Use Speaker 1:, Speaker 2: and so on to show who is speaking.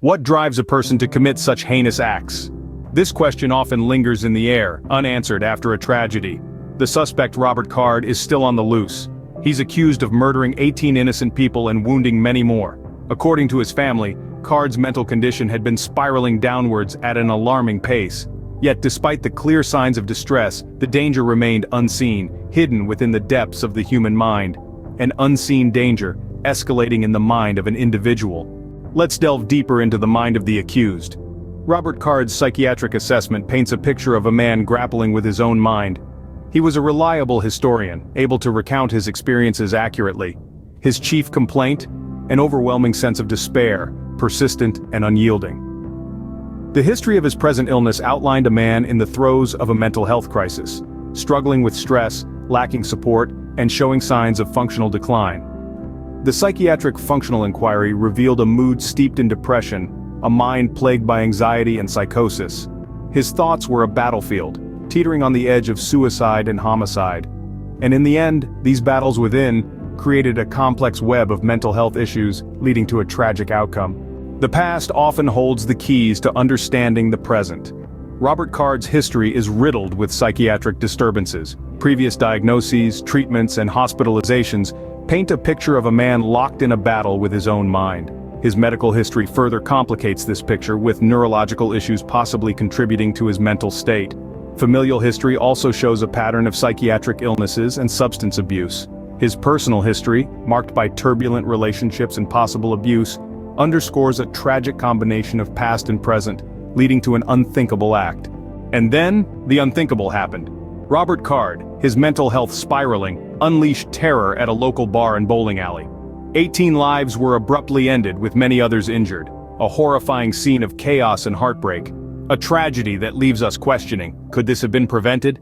Speaker 1: What drives a person to commit such heinous acts? This question often lingers in the air, unanswered after a tragedy. The suspect, Robert Card, is still on the loose. He's accused of murdering 18 innocent people and wounding many more. According to his family, Card's mental condition had been spiraling downwards at an alarming pace. Yet despite the clear signs of distress, the danger remained unseen, hidden within the depths of the human mind. An unseen danger, escalating in the mind of an individual. Let's delve deeper into the mind of the accused. Robert Card's psychiatric assessment paints a picture of a man grappling with his own mind. He was a reliable historian, able to recount his experiences accurately. His chief complaint? An overwhelming sense of despair, persistent and unyielding. The history of his present illness outlined a man in the throes of a mental health crisis, struggling with stress, lacking support, and showing signs of functional decline. The psychiatric functional inquiry revealed a mood steeped in depression, a mind plagued by anxiety and psychosis. His thoughts were a battlefield, teetering on the edge of suicide and homicide. And in the end, these battles within created a complex web of mental health issues, leading to a tragic outcome. The past often holds the keys to understanding the present. Robert Card's history is riddled with psychiatric disturbances. Previous diagnoses, treatments, and hospitalizations paint a picture of a man locked in a battle with his own mind. His medical history further complicates this picture, with neurological issues possibly contributing to his mental state. Familial history also shows a pattern of psychiatric illnesses and substance abuse. His personal history, marked by turbulent relationships and possible abuse, underscores a tragic combination of past and present, leading to an unthinkable act. And then, the unthinkable happened. Robert Card, his mental health spiraling, unleashed terror at a local bar and bowling alley. 18 lives were abruptly ended, with many others injured. A horrifying scene of chaos and heartbreak. A tragedy that leaves us questioning, could this have been prevented?